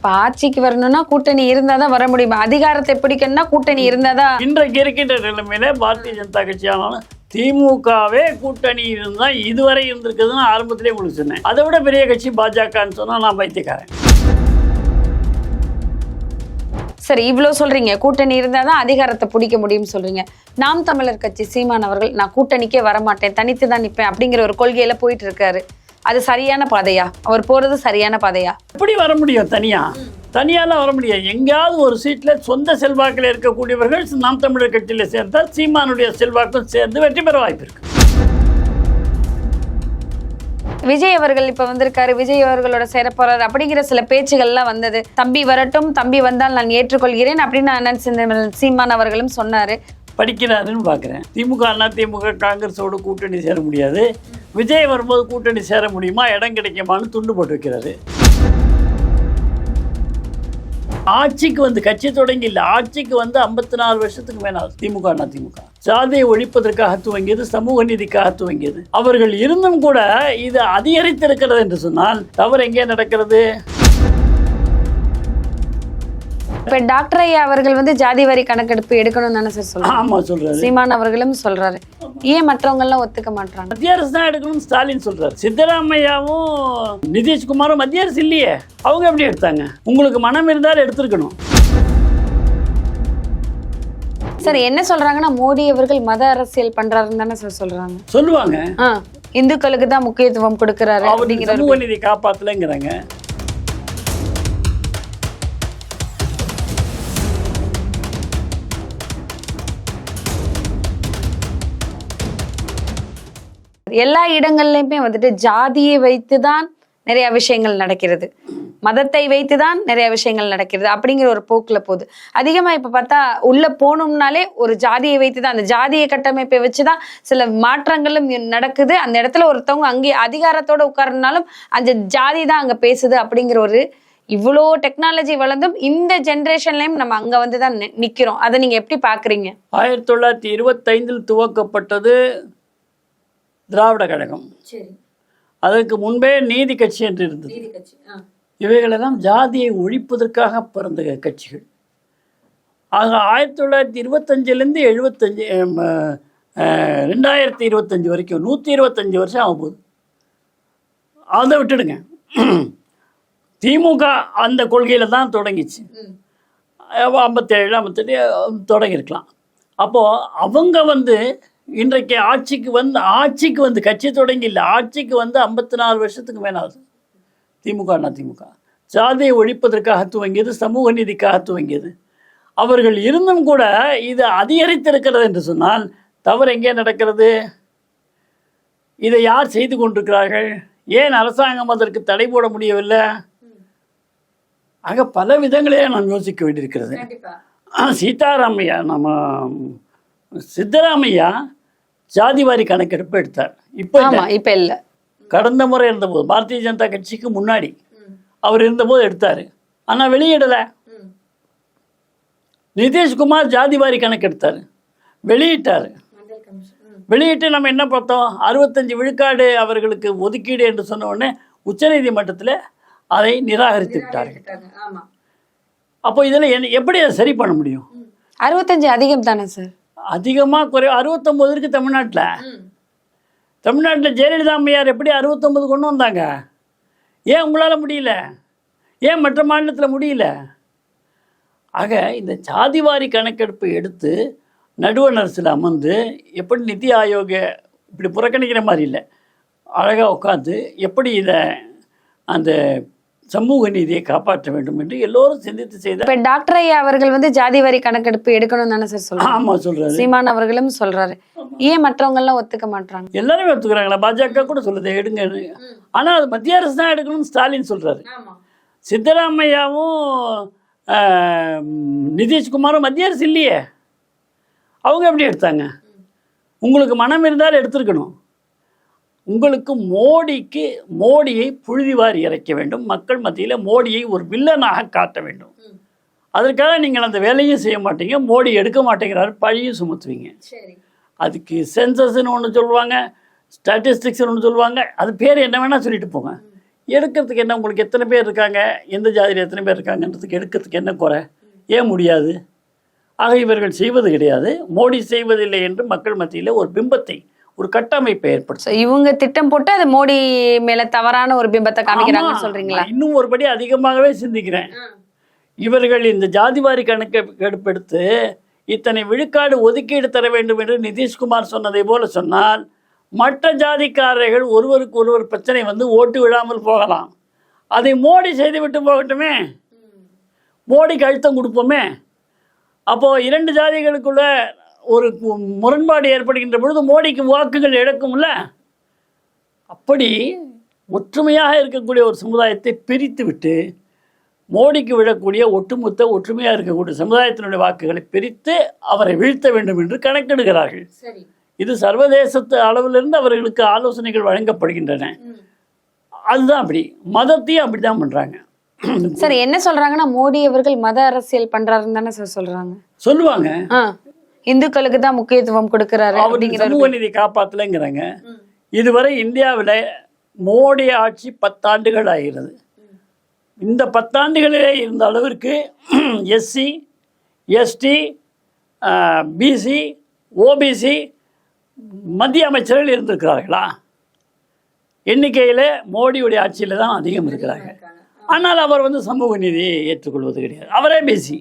இப்ப ஆட்சிக்கு வரணும்னா கூட்டணி இருந்தாதான் வர முடியும். அதிகாரத்தை பிடிக்கணும்னா கூட்டணி இருந்தாதான். இன்றைக்கு இருக்கின்ற நிலைமையில பாரதிய ஜனதா கட்சியானாலும் திமுகவே கூட்டணி இருந்தா இதுவரை இருந்திருக்குதுன்னு ஆரம்பத்திலே உங்களுக்கு சொன்னேன். அதை விட பெரிய கட்சி பாஜகன்னு சொன்னா நான் பைத்தியக்காரன். சரி, இவ்வளவு சொல்றீங்க, கூட்டணி இருந்தாதான் அதிகாரத்தை பிடிக்க முடியும்னு சொல்றீங்க. நாம் தமிழர் கட்சி சீமான் அவர்கள் நான் கூட்டணிக்கே வரமாட்டேன், தனித்து தான் நிற்பேன் அப்படிங்கிற ஒரு கொள்கையில போயிட்டு இருக்காரு. அது சரியான பாதையா? அவர் போறது சரியான பாதையா? எப்படி வர முடியும்? தனியாலாம் வர முடியாது. எங்கேயாவது ஒரு சீட்ல சொந்த செல்வாக்கில் இருக்கக்கூடியவர்கள் நாம் தமிழர் கட்சியில சேர்ந்தால் சீமானுடைய செல்வாக்கும் சேர்ந்து வெற்றி பெற வாய்ப்பு இருக்கு. விஜய் அவர்கள் இப்ப வந்திருக்காரு, விஜய் அவர்களோட சேரப்போறாரு அப்படிங்கிற சில பேச்சுகள்லாம் வந்தது. தம்பி வரட்டும், தம்பி வந்தால் நான் ஏற்றுக்கொள்கிறேன் அப்படின்னு அண்ணன் சீமான் அவர்களும் சொன்னாரு. படிக்கிறாருன்னு பார்க்குறேன். திமுக திமுக காங்கிரஸோடு கூட்டணி சேர முடியாது, விஜய் வரும்போது கூட்டணி சேர முடியுமா, இடம் கிடைக்குமான்னு துண்டு போட்டு வைக்கிறாரு. ஆட்சிக்கு வந்து கட்சி தொடங்கி இல்லை, ஆட்சிக்கு வந்து 54 வருஷத்துக்கு மேலே திமுக சாதியை ஒழிப்பதற்காக துவங்கியது, சமூக நீதிக்காக துவங்கியது. அவர்கள் இருந்தும் கூட இது அதிகரித்திருக்கிறது என்று சொன்னால் தவறு எங்கே நடக்கிறது? இப்ப டாக்டர் ஐயா அவர்கள் வந்து ஜாதி வாரி கணக்கெடுப்பு எடுக்கணும்னு தானே சார் சொல்றாரு? ஆமா சொல்றாரு. சீமான் அவர்களும் சொல்றாரு. ஏன் மற்றவங்க எல்லாம் ஒத்துக்க மாட்டாங்க? மத்திய அரசு தான் எடுக்கணும்னு ஸ்டாலின் சொல்றாரு. சித்தராமையாவும் நிதிஷ்குமாரும் மத்திய அரசு இல்லையே, அவங்க எப்படி எடுத்தாங்க? உங்களுக்கு மனம் இருந்தால் எடுத்திருக்கணும். சார் என்ன சொல்றாங்கன்னா மோடி அவர்கள் மத அரசியல் பண்றாருன்னு தானே சார் சொல்றாங்க. சொல்லுவாங்க இந்துக்களுக்கு தான் முக்கியத்துவம் கொடுக்கிறாரு அப்படிங்கிற சமூக நீதி காப்பாத்தலங்கிறாங்க. எல்லா இடங்கள்லயுமே வந்துட்டு ஜாதியை வைத்துதான் நிறைய விஷயங்கள் நடக்கிறது, மதத்தை வைத்துதான் நிறைய விஷயங்கள் நடக்கிறது அப்படிங்கிற ஒரு போக்குல போகுது. அதிகமா இப்ப பார்த்தா உள்ள போகணும்னாலே ஒரு ஜாதியை வைத்துதான், அந்த ஜாதிய கட்டமைப்பை வச்சுதான் சில மாற்றங்களும் நடக்குது. அந்த இடத்துல ஒருத்தவங்க அங்கே அதிகாரத்தோட உட்கார்னாலும் அந்த ஜாதி தான் அங்க பேசுது அப்படிங்கிற ஒரு இவ்வளோ டெக்னாலஜி வளர்ந்தும் இந்த ஜென்ரேஷன்லயும் நம்ம அங்க வந்துதான் நிக்கிறோம். அதை நீங்க எப்படி பாக்குறீங்க? 1925 துவக்கப்பட்டது திராவிட கழகம். அதற்கு முன்பே நீதி கட்சி என்று இருந்தது. இவைகளெல்லாம் ஜாதியை ஒழிப்பதற்காக பிறந்த கட்சிகள். ஆக 1925 75 2025 வரைக்கும் 125 வருஷம் ஆகும் போது. அதை விட்டுடுங்க. திமுக அந்த கொள்கையில் தான் தொடங்கிச்சு. 57 58 தொடங்கியிருக்கலாம். அப்போது அவங்க வந்து இன்றைக்கு ஆட்சிக்கு வந்து கட்சி தொடங்கி இல்லை, ஆட்சிக்கு வந்து 54 வருஷத்துக்கு மேலாகுது. திமுக சாதியை ஒழிப்பதற்காக துவங்கியது, சமூக நீதிக்காக துவங்கியது. அவர்கள் இருந்தும் கூட இது அதிகரித்திருக்கிறது என்று சொன்னால் தவறு எங்கே நடக்கிறது? இதை யார் செய்து கொண்டிருக்கிறார்கள்? ஏன் அரசாங்கம் அதற்கு தடை போட முடியவில்லை? ஆக பல விதங்களே நாம் யோசிக்க வேண்டியிருக்கிறது. சீதாராமையா நம்ம சித்தராமையா ஜாதிவாரி கணக்கெடுப்பு எடுத்தார். இப்ப இல்ல, கடந்த முறை இருந்தபோது பாரதிய ஜனதா கட்சிக்கு முன்னாடி அவர் இருந்தபோது எடுத்தாரு. ஆனா வெளியிடல. நிதிஷ்குமார் ஜாதிவாரி கணக்கெடுத்தாரு, வெளியிட்டாரு. வெளியிட்டு நம்ம என்ன பார்த்தோம்? 65 விழுக்காடு அவர்களுக்கு ஒதுக்கீடு என்று சொன்ன உடனே உச்சநீதிமன்றத்தில் அதை நிராகரித்து விட்டார்கள். அப்போ இதில் எப்படி அதை சரி பண்ண முடியும்? 65 அதிகம் தானே சார்? அதிகமாக குறை 69 இருக்கு தமிழ்நாட்டில் ஜெயலலிதா அம்மையார் எப்படி 69 கொண்டு வந்தாங்க? ஏன் உங்களால் முடியல? ஏன் மற்ற மாநிலத்தில் முடியல? ஆக இந்த ஜாதிவாரி கணக்கெடுப்பு எடுத்து நடுவண் அரசில் அமர்ந்து எப்படி நிதி ஆயோக இப்படி புறக்கணிக்கிற மாதிரி இல்லை, அழகாக உட்காந்து எப்படி இதை அந்த சமூக நீதியை காப்பாற்ற வேண்டும் என்று எல்லோரும் சிந்தித்து செய்தார். இப்ப டாக்டர் ஐயா அவர்கள் வந்து ஜாதிவாரி கணக்கெடுப்பு எடுக்கணும் தானே சார் சொல்றாரு? ஆமா சொல்றாரு. சீமான் அவர்களும் சொல்றாரு. ஏன் மற்றவங்க எல்லாம் ஒத்துக்க மாட்டாங்க? எல்லாருமே ஒத்துக்கிறாங்களா? பாஜக கூட சொல்லுது எடுங்க. ஆனா அது மத்திய அரசு தான் எடுக்கணும்னு ஸ்டாலின் சொல்றாரு. சித்தராமையாவும் நிதிஷ்குமாரும் மத்திய அரசு இல்லையே, அவங்க எப்படி எடுத்தாங்க? உங்களுக்கு மனம் இருந்தால் எடுத்திருக்கணும். உங்களுக்கு மோடியை புழுதிவாரி இறைக்க வேண்டும், மக்கள் மத்தியில் மோடியை ஒரு வில்லனாக காட்ட வேண்டும். அதற்காக நீங்கள் அந்த வேலையும் செய்ய மாட்டீங்க, மோடி எடுக்க மாட்டேங்கிறாரு, பழியும் சுமத்துவீங்க. அதுக்கு சென்சஸ்ன்னு ஒன்று சொல்லுவாங்க, ஸ்டாட்டிஸ்டிக்ஸ்னு ஒன்று சொல்லுவாங்க, அது பேர் என்ன வேணால் சொல்லிட்டு போங்க. எடுக்கிறதுக்கு என்ன, உங்களுக்கு எத்தனை பேர் இருக்காங்க, எந்த ஜாதியில் எத்தனை பேர் இருக்காங்கன்றதுக்கு எடுக்கிறதுக்கு என்ன குறை, ஏன் முடியாது? ஆக இவர்கள் செய்வது கிடையாது, மோடி செய்வதில்லை என்று மக்கள் மத்தியில் ஒரு பிம்பத்தை, ஒரு கட்டமைப்பை ஏற்படுத்தும். இவங்க திட்டம் போட்டு அது மோடி மேல தவறான ஒரு பிம்பத்தை காமிக்கிறாங்கன்னு சொல்றீங்களா? இன்னும் ஒருபடி அதிகமாகவே சிந்திக்கிறேன். இவர்கள் இந்த ஜாதிவாரி கணக்கெடுப்பெடுத்து இத்தனை விழுக்காடு ஒதுக்கீடு தர வேண்டும் என்று நிதிஷ்குமார் சொன்னதை போல சொன்னால் மற்ற ஜாதிக்காரர்கள் ஒருவருக்கு ஒருவர் பிரச்சனை வந்து ஓட்டு விழாமல் போகலாம். அதை மோடி செய்துவிட்டு போகட்டுமே, மோடிக்கு அழுத்தம் கொடுப்போமே. அப்போது இரண்டு ஜாதிகளுக்குள்ள ஒரு முரண்பாடு ஏற்படுகின்ற பொழுது மோடிக்கு வாக்குகள் இழக்கும்ல. அப்படி ஒற்றுமையாக இருக்கக்கூடிய ஒரு சமுதாயத்தை பிரித்து விட்டு மோடிக்கு விழக்கூடிய ஒற்றுமையாக இருக்கக்கூடிய சமுதாயத்தினுடைய வாக்குகளை பிரித்து அவரை வீழ்த்த வேண்டும் என்று கணக்கெடுக்கிறார்கள். இது சர்வதேசத்து அளவிலிருந்து அவர்களுக்கு ஆலோசனைகள் வழங்கப்படுகின்றன. அதுதான் அப்படி. மதத்தையும் அப்படிதான் பண்றாங்க. சார் என்ன சொல்றாங்கன்னா மோடி அவர்கள் மத அரசியல் பண்றாருன்னு தானே சார் சொல்லுவாங்க. இந்துக்களுக்கு தான் முக்கியத்துவம் கொடுக்கிறாரு, சமூக நீதி காப்பாத்தலைங்கிறாங்க. இதுவரை இந்தியாவில் மோடி ஆட்சி 10 ஆண்டுகள் ஆகிறது. இந்த 10 ஆண்டுகளிலே இருந்த அளவிற்கு எஸ்சி, எஸ்டி, பிசி, ஓபிசி மத்திய அமைச்சர்கள் இருந்திருக்கிறார்களா? எண்ணிக்கையில் மோடியுடைய ஆட்சியில் தான் அதிகம் இருக்கிறார்கள். ஆனால் அவர் வந்து சமூக நீதியை ஏற்றுக்கொள்வது கிடையாது. அவரே பேசி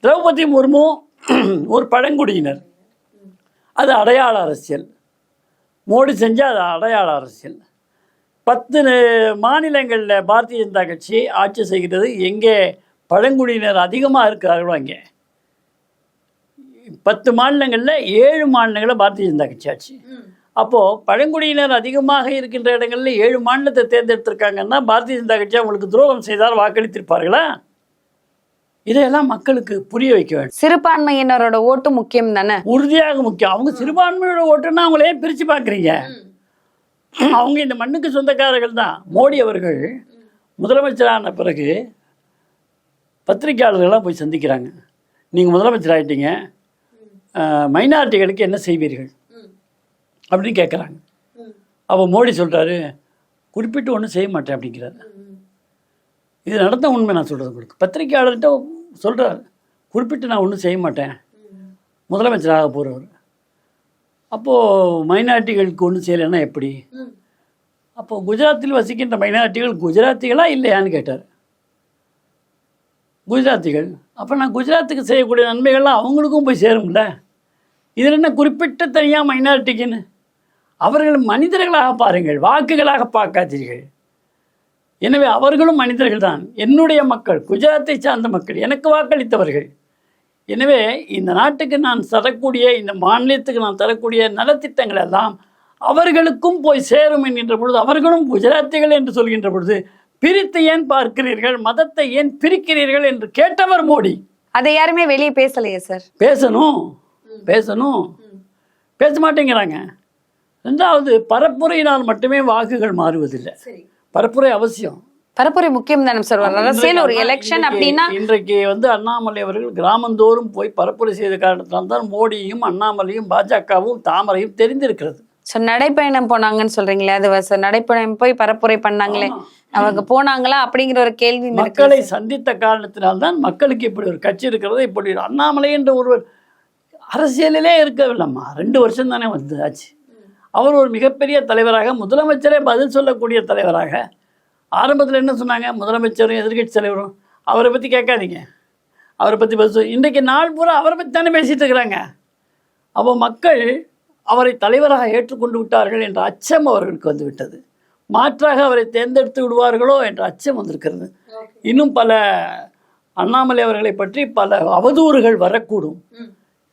திரௌபதி முர்மு ஒரு பழங்குடியினர், அது அடையாள அரசியல். மோடி செஞ்சால் அது அடையாள அரசியல். 10 மாநிலங்களில் பாரதிய ஜனதா கட்சி ஆட்சி செய்கிறது. எங்கே பழங்குடியினர் அதிகமாக இருக்கிறார்களோ அங்கே 10 மாநிலங்களில் 7 மாநிலங்களில் பாரதிய ஜனதா கட்சி ஆட்சி. அப்போது பழங்குடியினர் அதிகமாக இருக்கின்ற இடங்களில் 7 மாநிலத்தை தேர்ந்தெடுத்திருக்காங்கன்னா பாரதிய ஜனதா கட்சி அவங்களுக்கு துரோகம் செய்தால் வாக்களித்திருப்பார்களா? இதையெல்லாம் மக்களுக்கு புரிய வைக்க வேண்டும். சிறுபான்மையினரோட ஓட்டு முக்கியம் தானே? உறுதியாக முக்கியம். அவங்க சிறுபான்மையோட ஓட்டுன்னா அவங்களே பிரித்து பார்க்குறீங்க. அவங்க இந்த மண்ணுக்கு சொந்தக்காரர்கள் தான். மோடி அவர்கள் முதலமைச்சரான பிறகு பத்திரிகையாளர்கள்லாம் போய் சந்திக்கிறாங்க. நீங்கள் முதலமைச்சர் ஆகிட்டீங்க, மைனாரிட்டிகளுக்கு என்ன செய்வீர்கள் அப்படின்னு கேட்குறாங்க. அப்போ மோடி சொல்கிறாரு, குறிப்பிட்டு ஒன்றும் செய்ய மாட்டேன் அப்படிங்கிறாரு. இது நடந்த உண்மை. நான் சொல்கிறது உங்களுக்கு, பத்திரிகையாளர்கிட்ட சொல்கிறார், குறிப்பிட்டு நான் ஒன்றும் செய்ய மாட்டேன், முதலமைச்சராக போகிறவர். அப்போது மைனாரிட்டிகளுக்கு ஒன்றும் செய்யலைன்னா எப்படி? அப்போது குஜராத்தில் வசிக்கின்ற மைனாரிட்டிகள் குஜராத்திகளா இல்லையான்னு கேட்டார். குஜராத்திகள். அப்போ நான் குஜராத்துக்கு செய்யக்கூடிய நன்மைகள்லாம் அவங்களுக்கும் போய் சேரும்ல. இதில் என்ன குறிப்பிட்ட தனியாக மைனாரிட்டிக்குன்னு? அவர்கள் மனிதர்களாக பாருங்கள், வாக்குகளாக பார்க்காதீர்கள். எனவே அவர்களும் மனிதர்கள் தான். என்னுடைய மக்கள், குஜராத்தை சார்ந்த மக்கள், எனக்கு வாக்களித்தவர்கள். எனவே இந்த நாட்டுக்கு நான் தரக்கூடிய, இந்த மாநிலத்துக்கு நான் தரக்கூடிய நலத்திட்டங்கள் எல்லாம் அவர்களுக்கும் போய் சேரும் என்கின்ற பொழுது, அவர்களும் குஜராத்திகள் என்று சொல்கின்ற பொழுது பிரித்து ஏன் பார்க்கிறீர்கள், மதத்தை ஏன் பிரிக்கிறீர்கள் என்று கேட்டவர் மோடி. அதை யாருமே வெளியே பேசலையே சார்? பேசணும், பேச மாட்டேங்கிறாங்க. ரெண்டாவது, பரப்புரையினால் மட்டுமே வாக்குகள் மாறுவதில்லை. பரப்புரை அவசியம். பரப்புரை முக்கியம் தானே சார்? அரசியல் ஒரு எலெக்ஷன் அப்படின்னா இன்றைக்கு வந்து அண்ணாமலை அவர்கள் கிராமந்தோறும் போய் பரப்புரை செய்த காரணத்தினால் தான் மோடியும் அண்ணாமலையும் பாஜகவும் தாமரையும் தெரிந்திருக்கிறது. ஸோ நடைப்பயணம் போனாங்கன்னு சொல்றீங்களே, அது நடைப்பயணம் போய் பரப்புரை பண்ணாங்களே, அவங்க போனாங்களா அப்படிங்கிற ஒரு கேள்வி. மக்களை சந்தித்த காரணத்தினால்தான் மக்களுக்கு இப்படி ஒரு கட்சி இருக்கிறது. இப்படி அண்ணாமலை என்ற ஒருவர் அரசியலிலே இருக்கவில்லைம்மா, 2 வருஷம் தானே வந்து ஆச்சு. அவர் ஒரு மிகப்பெரிய தலைவராக, முதலமைச்சரே பதில் சொல்லக்கூடிய தலைவராக. ஆரம்பத்தில் என்ன சொன்னாங்க, முதலமைச்சரும் எதிர்கட்சி தலைவரும் அவரை பற்றி கேட்காதீங்க, அவரை பற்றி பதில். இன்றைக்கு நாள் பூரா அவரை பற்றி தானே பேசிகிட்டு இருக்கிறாங்க. அப்போ மக்கள் அவரை தலைவராக ஏற்றுக்கொண்டு விட்டார்கள் என்ற அச்சம் அவர்களுக்கு வந்து விட்டது. மாற்றாக அவரை தேர்ந்தெடுத்து விடுவார்களோ என்ற அச்சம் வந்திருக்கிறது. இன்னும் பல அண்ணாமலை அவர்களை பற்றி பல அவதூறுகள் வரக்கூடும்.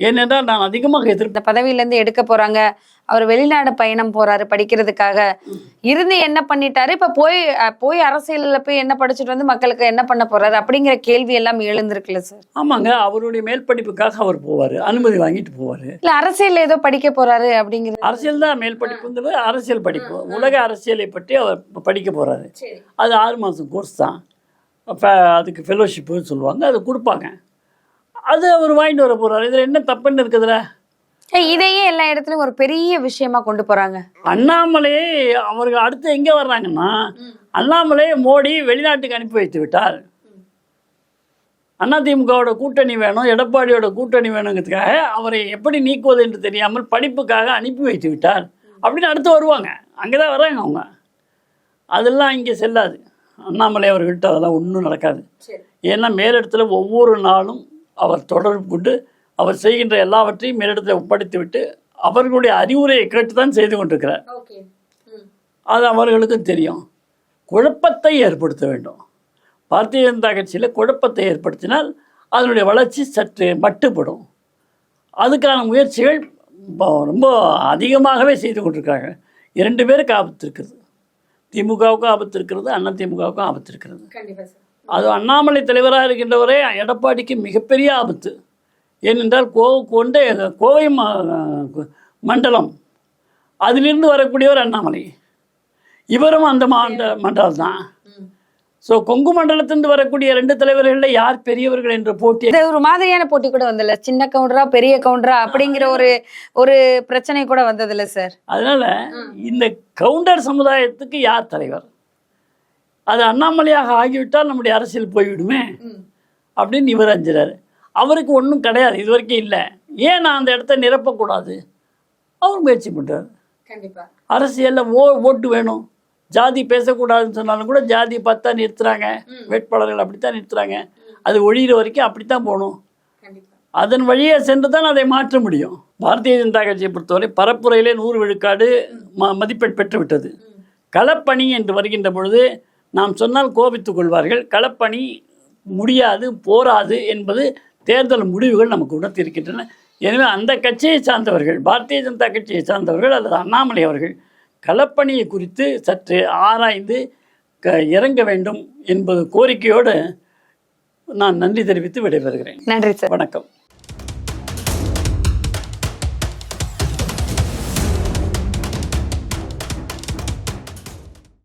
ஏனென்றால் நான் அதிகமாக இந்த பதவியிலேருந்து எடுக்க போறாங்க, அவர் வெளிநாடு பயணம் போறாரு படிக்கிறதுக்காக, இருந்து என்ன பண்ணிட்டாரு, இப்ப போய் அரசியல்ல போய் என்ன படிச்சுட்டு வந்து மக்களுக்கு என்ன பண்ண போறாரு அப்படிங்கிற கேள்வி எல்லாம் எழுந்திருக்குல்ல சார்? ஆமாங்க, அவருடைய மேல் படிப்புக்காக அவர் போவாரு, அனுமதி வாங்கிட்டு போவாரு. இல்ல அரசியல் ஏதோ படிக்க போறாரு அப்படிங்கிறது. அரசியல் தான் மேல் படிப்புங்கிறது, அரசியல் படிப்பு, உலக அரசியலை பற்றி அவர் படிக்க போறாரு. அது 6 மாதம் கோர்ஸ் தான். அப்போ அதுக்கு ஃபெலோஷிப்புன்னு சொல்லுவாங்க, அதை கொடுப்பாங்க. அது அவர் வாங்கிட்டு வர போறாரு. இதில் என்ன தப்புன்னு இருக்குதுல? இதையே எல்லா இடத்துலயும் ஒரு பெரிய விஷயமா கொண்டு போறாங்க. அண்ணாமலை அவர்கள் அடுத்து எங்க வர்றாங்கன்னா, அண்ணாமலை மோடி வெளிநாட்டுக்கு அனுப்பி வைத்து விட்டார். அதிமுகவோட கூட்டணி வேணும், எடப்பாடியோட கூட்டணி வேணுங்கிறதுக்காக அவரை எப்படி நீக்குவது என்று தெரியாமல் படிப்புக்காக அனுப்பி வைத்து விட்டார் அப்படின்னு அடுத்து வருவாங்க. அங்கதான் வர்றாங்க அவங்க. அதெல்லாம் இங்கே செல்லாது. அண்ணாமலை அவர்கள்ட்ட அதெல்லாம் ஒன்றும் நடக்காது. ஏன்னா மேலிடத்துல ஒவ்வொரு நாளும் அவர் தொடர்பு கொண்டு அவர் செய்கின்ற எல்லாவற்றையும் மேலிடத்தில் ஒப்படைத்து விட்டு அவர்களுடைய அறிவுரையை கேட்டுதான் செய்து கொண்டிருக்கிறார். அது அவர்களுக்கும் தெரியும். குழப்பத்தை ஏற்படுத்த வேண்டும். பாரதிய ஜனதா கட்சியில் குழப்பத்தை ஏற்படுத்தினால் அதனுடைய வளர்ச்சி சற்று மட்டுப்படும். அதுக்கான முயற்சிகள் ரொம்ப அதிகமாகவே செய்து கொண்டிருக்காங்க. 2 பேருக்கு ஆபத்து இருக்கிறது. திமுகவுக்கும் ஆபத்து இருக்கிறது, அதிமுகவுக்கும் ஆபத்து இருக்கிறது. அது அண்ணாமலை தலைவராக இருக்கின்றவரே எடப்பாடிக்கு மிகப்பெரிய ஆபத்து. ஏனென்றால் கோவை மண்டலம் அதிலிருந்து வரக்கூடியவர் அண்ணாமலை. இவரும் அந்த மண்டலம் தான். ஸோ கொங்கு மண்டலத்திலிருந்து வரக்கூடிய 2 தலைவர்களில் யார் பெரியவர்கள் என்ற போட்டி, இது ஒரு மாதிரியான போட்டி கூட வந்ததில்ல. சின்ன கவுண்டரா பெரிய கவுண்டரா அப்படிங்கிற ஒரு பிரச்சனை கூட வந்ததில்ல சார். அதனால இந்த கவுண்டர் சமுதாயத்துக்கு யார் தலைவர், அது அண்ணாமலையாக ஆகிவிட்டால் நம்முடைய அரசியல் போய்விடுமே அப்படின்னு இவர் அஞ்சுறாரு. அவருக்கு ஒன்றும் கிடையாது, இது வரைக்கும் இல்லை. ஏன் நான் அந்த இடத்த நிரப்பக்கூடாது, அவர் முயற்சி பண்ணுறாரு. அரசியலில் ஓட்டு வேணும், ஜாதி பேசக்கூடாதுன்னு சொன்னாலும் கூட ஜாதி பார்த்தா நிறுத்துறாங்க, வேட்பாளர்கள் அப்படித்தான் நிறுத்துறாங்க. அது ஒழிகிற வரைக்கும் அப்படித்தான் போகணும். அதன் வழியே சென்று தான் அதை மாற்ற முடியும். பாரதிய ஜனதா கட்சியை பொறுத்தவரை பரப்புரையிலே 100 விழுக்காடு மதிப்பெண் பெற்றுவிட்டது. களப்பணி என்று வருகின்ற பொழுது நாம் சொன்னால் கோபித்துக் கொள்வார்கள். களப்பணி முடியாது, போராது என்பது தேர்தல் முடிவுகள் நமக்கு உணர்த்தியிருக்கின்றன. எனவே அந்த கட்சியை சார்ந்தவர்கள், பாரதிய ஜனதா கட்சியை சார்ந்தவர்கள் அல்லது அண்ணாமலை அவர்கள் களப்பணியை குறித்து சற்று ஆராய்ந்து இறங்க வேண்டும் என்பது கோரிக்கையோடு நான் நன்றி தெரிவித்து விடைபெறுகிறேன். நன்றி சார். வணக்கம்.